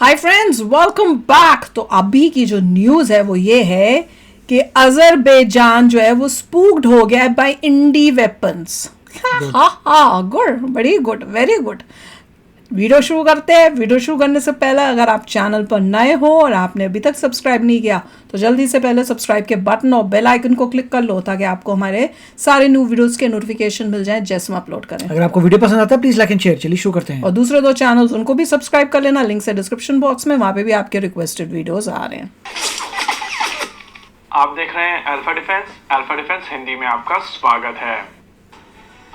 Hi friends, welcome back. तो अभी की जो न्यूज़ है वो ये है कि अजरबैजान जो है वो स्पूक्ड हो गया है बाय इंडी वेपन्स। हाँ, गुड, बड़ी गुड, वेरी गुड। वीडियो शुरू करते हैं। वीडियो शुरू करने से पहले अगर आप चैनल पर नए हो और आपने अभी तक सब्सक्राइब नहीं किया तो जल्दी से पहले सब्सक्राइब के बटन और बेल आइकन को क्लिक कर लो ताकि आपको हमारे सारे न्यू वीडियोस के नोटिफिकेशन मिल जाएं जैसे हम अपलोड करें। अगर आपको वीडियो पसंद आता है प्लीज लाइक एंड शेयर। चलिए शुरू करते हैं। और दूसरे दो चैनल्स उनको भी सब्सक्राइब कर लेना, लिंक है डिस्क्रिप्शन बॉक्स में, वहां पे भी आपके रिक्वेस्टेड वीडियोस आ रहे हैं। आप देख रहे हैं alpha defence. Alpha defence Hindi में आपका स्वागत है।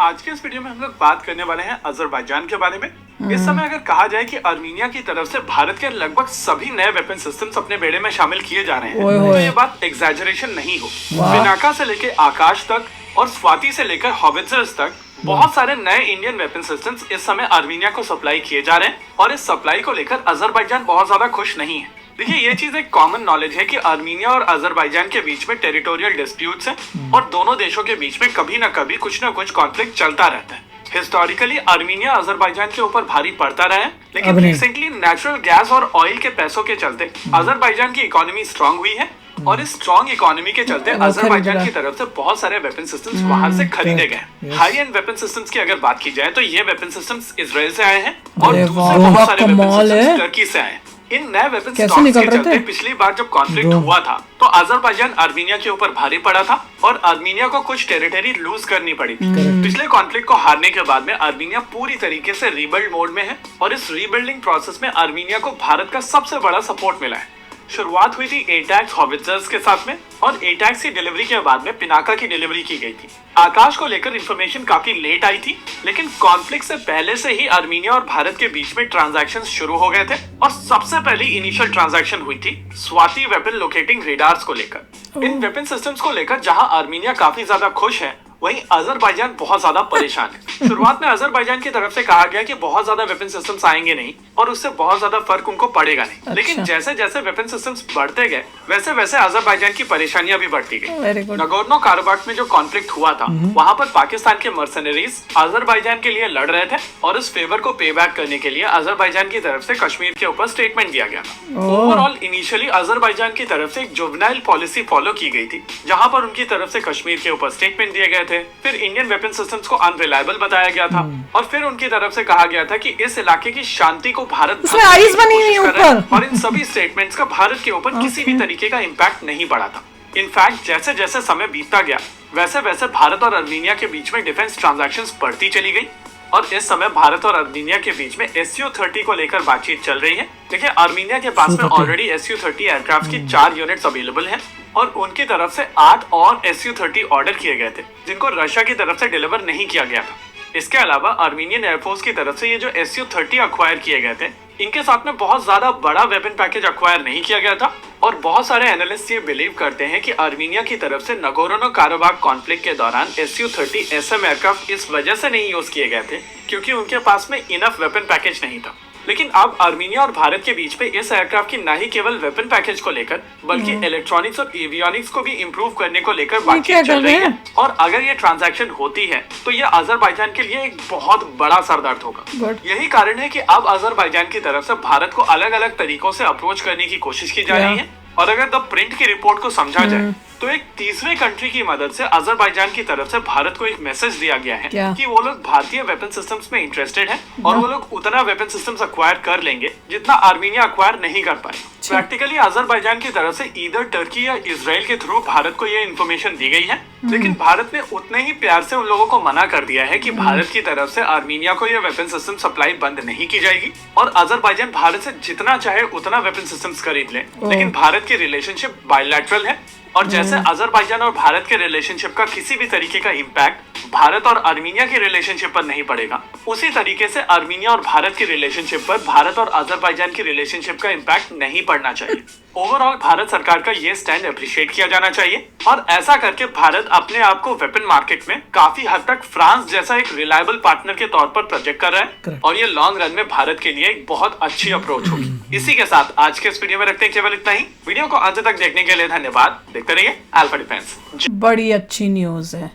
आज के इस वीडियो में हम लोग बात करने वाले हैं अजरबैजान के बारे में। इस समय अगर कहा जाए कि आर्मीनिया की तरफ से भारत के लगभग सभी नए वेपन सिस्टम्स अपने बेड़े में शामिल किए जा रहे हैं, तो ये बात एग्जैजरेशन नहीं हो। पिनाका से लेकर आकाश तक और स्वाति से लेकर हॉवित्जर्स तक बहुत सारे नए इंडियन वेपन सिस्टम्स इस समय आर्मीनिया को सप्लाई किए जा रहे हैं और इस सप्लाई को लेकर अजरबैजान बहुत ज्यादा खुश नहीं है। देखिए, ये चीज एक कॉमन नॉलेज है कि आर्मीनिया और अजरबैजान के बीच में टेरिटोरियल डिस्प्यूट्स हैं और दोनों देशों के बीच में कभी ना कभी कुछ ना कुछ कॉन्फ्लिक्ट चलता रहता है। हिस्टोरिकली आर्मीनिया अजरबैजान के ऊपर भारी पड़ता रहा है, लेकिन रिसेंटली नेचुरल गैस और ऑयल के पैसों के चलते अजरबैजान की इकोनॉमी स्ट्रांग हुई है और इस स्ट्रांग इकोनॉमी के चलते अजरबैजान की तरफ से बहुत सारे वेपन सिस्टम्स बाहर से खरीदे गए। हाई एंड वेपन सिस्टम्स की अगर बात की जाए तो ये वेपन सिस्टम्स इजराइल से आए हैं और दूसरे बहुत सारे वेपन सिस्टम्स टर्की से आए हैं। इन नए वेपन स्टॉक्स के चलते पिछली बार जब कॉन्फ्लिक्ट हुआ था तो अजरबैजान आर्मीनिया के ऊपर भारी पड़ा था और आर्मीनिया को कुछ टेरिटरी लूज करनी पड़ी थी। पिछले कॉन्फ्लिक्ट को हारने के बाद में आर्मीनिया पूरी तरीके से रीबिल्ड मोड में है और इस रीबिल्डिंग प्रोसेस में आर्मीनिया को भारत का सबसे बड़ा सपोर्ट मिला है। शुरुआत हुई थी एटैक्स हॉवित्जर्स के साथ में और एटैक्स की डिलीवरी के बाद में पिनाका की डिलीवरी की गई थी। आकाश को लेकर इंफॉर्मेशन काफी लेट आई थी, लेकिन कॉन्फ्लिक्ट से पहले से ही आर्मीनिया और भारत के बीच में ट्रांजैक्शन शुरू हो गए थे और सबसे पहली इनिशियल ट्रांजैक्शन हुई थी स्वाति वेपन लोकेटिंग रेडार्स को लेकर। इन वेपन सिस्टम्स को लेकर जहां आर्मीनिया काफी ज्यादा खुश है, वहीं अजरबैजान बहुत ज्यादा परेशान है। शुरुआत में अजरबैजान की तरफ से कहा गया कि बहुत ज्यादा वेपन सिस्टम्स आएंगे नहीं और उससे बहुत ज्यादा फर्क उनको पड़ेगा नहीं। लेकिन जैसे जैसे वेपन सिस्टम्स बढ़ते गए वैसे वैसे अजरबैजान की परेशानियां भी बढ़ती गई। नगोर्नो काराबाख में जो कॉन्फ्लिक्ट हुआ था वहां पर पाकिस्तान के मर्सनरीज अजरबैजान के लिए लड़ रहे थे और इस फेवर को पे बैक करने के लिए अजरबैजान की तरफ से कश्मीर के ऊपर स्टेटमेंट दिया गया था। ओवरऑल इनिशियली अजरबैजान की तरफ से एक जुवेनाइल पॉलिसी फॉलो की गई थी जहां पर उनकी तरफ से कश्मीर के ऊपर स्टेटमेंट दिए गए थे। फिर इंडियन वेपन सिस्टम्स को अनरिलायबल बताया गया था और फिर उनकी तरफ से कहा गया था कि इस इलाके की शांति को भारत आइस बनी हुई ऊपर और इन सभी स्टेटमेंट्स का भारत के ऊपर किसी भी तरीके का इम्पैक्ट नहीं पड़ा था। इनफैक्ट जैसे जैसे समय बीतता गया वैसे वैसे भारत और आर्मीनिया के बीच में डिफेंस ट्रांजैक्शंस बढ़ती चली गई और इस समय भारत और आर्मीनिया के बीच में SU-30 को लेकर बातचीत चल रही है। देखिए, आर्मीनिया के पास में ऑलरेडी SU-30 एयरक्राफ्ट की 4 यूनिट्स अवेलेबल हैं और उनकी तरफ से 8 और SU-30 ऑर्डर किए गए थे जिनको रशिया की तरफ से डिलीवर नहीं किया गया था। इसके अलावा आर्मीनियन एयरफोर्स की तरफ से ये जो SU-30 अक्वायर किए गए थे, इनके साथ में बहुत ज्यादा बड़ा वेपन पैकेज अक्वायर नहीं किया गया था और बहुत सारे एनालिस्ट ये बिलीव करते हैं कि आर्मीनिया की तरफ से नगोर्नो काराबाख कॉन्फ्लिक्ट के दौरान SU-30 SM एयरक्राफ्ट इस वजह से नहीं यूज किए गए थे क्योंकि उनके पास में इनफ वेपन पैकेज नहीं था। लेकिन अब आर्मीनिया और भारत के बीच में इस एयरक्राफ्ट की न ही केवल वेपन पैकेज को लेकर बल्कि इलेक्ट्रॉनिक्स और एवियोनिक्स को भी इंप्रूव करने को लेकर बातचीत चल रही है और अगर ये ट्रांजैक्शन होती है तो ये अजरबैजान के लिए एक बहुत बड़ा सरदर्द होगा। यही कारण है कि अब अजरबैजान की तरफ से भारत को अलग अलग तरीकों से अप्रोच करने की कोशिश की जा रही है और अगर द प्रिंट की रिपोर्ट को समझा जाए तो एक तीसरे कंट्री की मदद से अजरबैजान की तरफ से भारत को एक मैसेज दिया गया है कि वो लोग भारतीय वेपन सिस्टम्स में इंटरेस्टेड हैं और वो लोग उतना वेपन सिस्टम्स अक्वायर कर लेंगे जितना आर्मीनिया अक्वायर नहीं कर पाए। प्रैक्टिकली अजरबैजान की तरफ से ईदर टर्की या इजराइल के थ्रू भारत को ये इन्फॉर्मेशन दी गई है, लेकिन भारत ने उतने ही प्यार से उन लोगों को मना कर दिया है कि भारत की तरफ से आर्मीनिया को ये वेपन सिस्टम सप्लाई बंद नहीं की जाएगी और अजरबैजान भारत से जितना चाहे उतना वेपन सिस्टम्स खरीद ले। लेकिन भारत की रिलेशनशिप बायलैटरल है और जैसे अजरबैजान और भारत के रिलेशनशिप का किसी भी तरीके का इम्पैक्ट भारत और आर्मीनिया की रिलेशनशिप पर नहीं पड़ेगा, उसी तरीके से आर्मीनिया और भारत की रिलेशनशिप पर भारत और अजरबैजान की रिलेशनशिप का इम्पैक्ट नहीं पड़ना चाहिए। ओवरऑल भारत सरकार का ये स्टैंड अप्रिशिएट किया जाना चाहिए और ऐसा करके भारत अपने आप को वेपन मार्केट में काफी हद तक फ्रांस जैसा एक रिलायबल पार्टनर के तौर पर प्रोजेक्ट कर रहा है और ये लॉन्ग रन में भारत के लिए एक बहुत अच्छी अप्रोच होगी। इसी के साथ आज के इस वीडियो में रखते हैं केवल इतना ही। वीडियो को अंत तक देखने के लिए धन्यवाद। देखते रहिए अल्फा डिफेंस। बड़ी अच्छी न्यूज है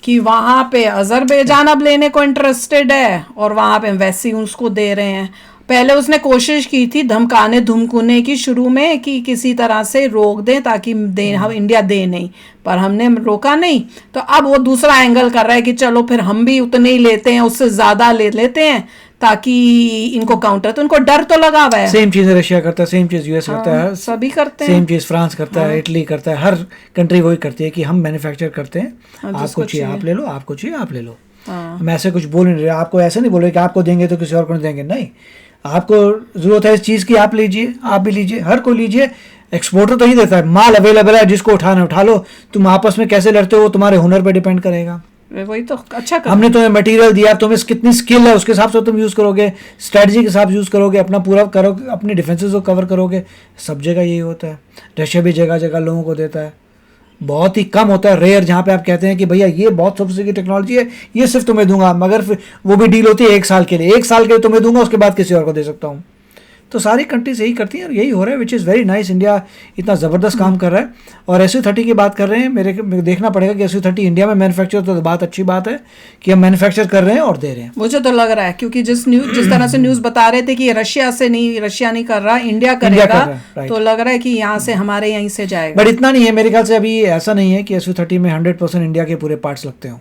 कि वहां पे अजरबैजान अब लेने को इंटरेस्टेड है और वहां पे वैसे ही उसको दे रहे हैं। पहले उसने कोशिश की थी धमकाने धुमकुने की शुरू में कि किसी तरह से रोक दें ताकि हम इंडिया दे नहीं, पर हमने रोका नहीं। तो अब वो दूसरा एंगल कर रहा है कि चलो फिर हम भी उतने ही लेते हैं, उससे ज्यादा ले लेते हैं ताकि इनको काउंटर, तो इनको डर तो लगा हुआ है। सेम चीज रशिया करता है, सेम चीज यूएस करता है, सभी करते हैं, सेम चीज फ्रांस करता है, इटली करता है, हर कंट्री वही करती है कि हम मैन्युफैक्चर करते हैं, आपको चाहिए आप ले लो, आपको चाहिए आप ले लो। हम ऐसे कुछ बोल नहीं रहे, आपको ऐसे नहीं बोल रहे कि आपको देंगे तो किसी और को नहीं देंगे, नहीं, आपको जरूरत है इस चीज की आप लीजिए, आप भी लीजिए, हर कोई लीजिए। एक्सपोर्टर तो ही देता है, माल अवेलेबल है, जिसको उठाना उठा लो। तुम आपस में कैसे लड़ते हो तुम्हारे हुनर पे डिपेंड करेगा। वही तो अच्छा कर। हमने तुम्हें मटेरियल दिया, तुम्हें कितनी स्किल है उसके हिसाब से तुम यूज करोगे, स्ट्रेटजी के हिसाब यूज करोगे, अपना पूरा करोगे, अपनी डिफेंसेस को कवर करोगे। सब जगह यही होता है। रशिया भी जगह जगह लोगों को देता है, बहुत ही कम होता है, रेयर, जहाँ पे आप कहते हैं कि भैया ये बहुत सोफिस्टिकेटेड टेक्नोलॉजी है, ये सिर्फ तुम्हें दूंगा, मगर फिर वो भी डील होती है 1 साल के लिए, 1 साल के लिए तुम्हें दूंगा, उसके बाद किसी और को दे सकता हूँ। तो सारी कंट्रीज यही करती हैं और यही हो रहा है, which is very nice. India इतना ज़बरदस्त काम कर रहा है। और SU-30 की बात कर रहे हैं, मेरे देखना पड़ेगा कि SU-30 इंडिया में मैन्युफैक्चर, तो बात अच्छी बात है कि हम मैन्युफैक्चर कर रहे हैं और दे रहे हैं। मुझे तो लग रहा है क्योंकि जिस तरह से न्यूज़ बता रहे थे कि रशिया नहीं कर रहा, इंडिया करेगा, तो लग रहा है कि यहाँ से हमारे यहीं से जाएगा। बट इतना नहीं है मेरे ख्याल से, अभी ऐसा नहीं है कि SU-30 में 100% इंडिया के पूरे पार्ट्स लगते हों।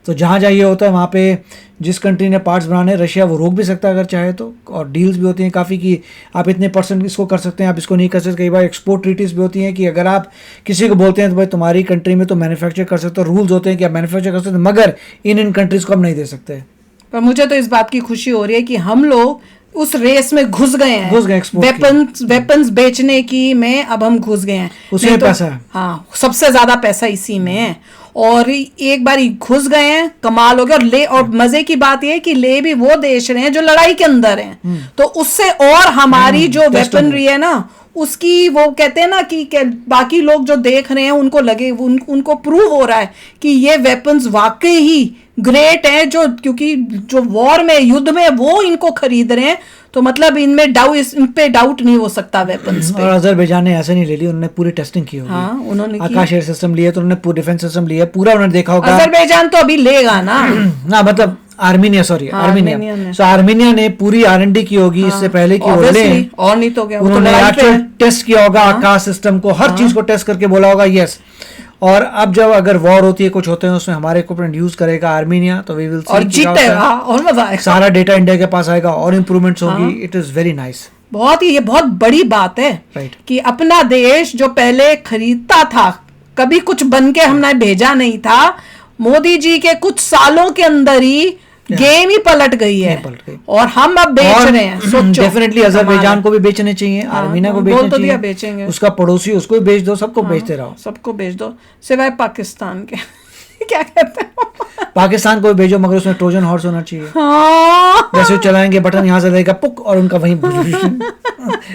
तो जहाँ जहाँ ये होता है वहाँ पे जिस कंट्री ने पार्ट्स बनाने, रशिया वो रोक भी सकता है अगर चाहे तो। और डील्स भी होती हैं काफ़ी कि आप इतने % इसको कर सकते हैं, आप इसको नहीं कर सकते। कई बार एक्सपोर्ट ट्रीटीज भी होती हैं कि अगर आप किसी को बोलते हैं तो भाई तुम्हारी कंट्री में तो मैन्युफैक्चर कर सकते हो, रूल्स होते हैं कि आप मैन्युफैक्चर कर सकते हैं, मगर इन कंट्रीज़ को हम नहीं दे सकते। पर मुझे तो इस बात की खुशी हो रही है कि हम लोग उस रेस में घुस गए हैं, वेपन्स बेचने की में अब हम घुस गए हैं। उसमें पैसा है, हाँ, सबसे ज्यादा पैसा इसी में है। और एक बार घुस गए हैं, कमाल हो गया। और मजे की बात यह है कि ले भी वो देश रहे हैं जो लड़ाई के अंदर हैं, तो उससे और हमारी जो वेपनरी है ना, उसकी वो कहते हैं ना कि बाकी लोग जो देख रहे हैं उनको लगे, उनको प्रूव हो रहा है कि ये वेपन्स वाकई ही ग्रेट है, जो क्योंकि जो वॉर में, युद्ध में वो इनको खरीद रहे हैं, तो मतलब इन पे डाउट नहीं हो सकता वेपन्स पे। और अजरबैजान ने ऐसे नहीं ले ली, उन्होंने पूरी टेस्टिंग की होगी। हाँ, उन्होंने आकाश एयर सिस्टम लिया, तो उन्होंने पूरा डिफेंस सिस्टम लिया, पूरा उन्होंने देखा होगा। अजरबैजान तो अभी लेगा ना ना, मतलब आर्मीनिया, सॉरी आर्मीनिया। सो आर्मीनिया ने पूरी R&D की होगी इससे पहले की और नहीं तो क्या, उन्होंने एक्चुअल टेस्ट किया होगा आकाश सिस्टम को, हर चीज को टेस्ट करके बोला होगा यस। और अब जब अगर वॉर होती है, कुछ होते हैं, उसमें हमारे इक्विपमेंट यूज करेगा आर्मीनिया, तो वी विल सी, और जीतेगा और मजा आएगा, सारा डेटा इंडिया के पास आएगा और इम्प्रूवमेंट्स होगी। It is very nice. बहुत ही, ये बहुत बड़ी बात है कि अपना देश जो पहले खरीदता था, कभी कुछ बन के हमने भेजा नहीं था, मोदी जी के कुछ सालों के अंदर ही गेम ही पलट गई है, और हम अब बेच रहे हैं। सोचो, डेफिनेटली अजरबैजान को भी बेचने चाहिए, आर्मीनिया को बेचने चाहिए, बेचेंगे, उसका पड़ोसी उसको भी बेच दो, सबको बेचते रहो, सबको बेच दो, सिवाय पाकिस्तान के क्या कहते हैं, पाकिस्तान को भी भेजो, मगर उसमें ट्रोजन हॉर्स होना चाहिए। जैसे वो चलाएंगे बटन, यहाँ से लेगा पुक, और उनका वहीं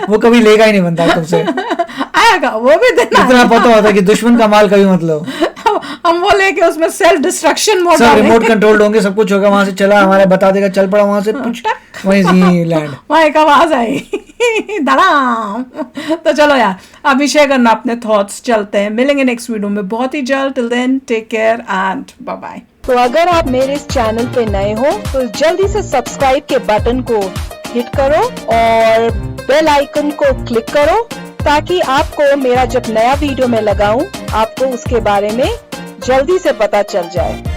वो कभी लेगा ही नहीं बनता तुमसे, आएगा वो भी देना। इतना पता होता है कि दुश्मन का माल कभी मत लो। हम वो लेके उसमें सेल्फ डिस्ट्रक्शन मोड, सब रिमोट कंट्रोल होंगे, सब कुछ होगा, वहां से चला, हमारे बता देगा, चल पड़ा वहां से, वहीं लैंड, वहां एक आवाज आई धड़ाम। तो चलो यार, अब भी शेयर करना अपने थॉट्स, चलते हैं, मिलेंगे नेक्स्ट वीडियो में बहुत ही जल्द। Till then take care and bye bye. तो अगर आप मेरे इस चैनल पे नए हो तो जल्दी से सब्सक्राइब के बटन को हिट करो और बेल आइकन को क्लिक करो, ताकि आपको मेरा जब नया वीडियो मैं लगाऊं, आपको उसके बारे में जल्दी से पता चल जाए।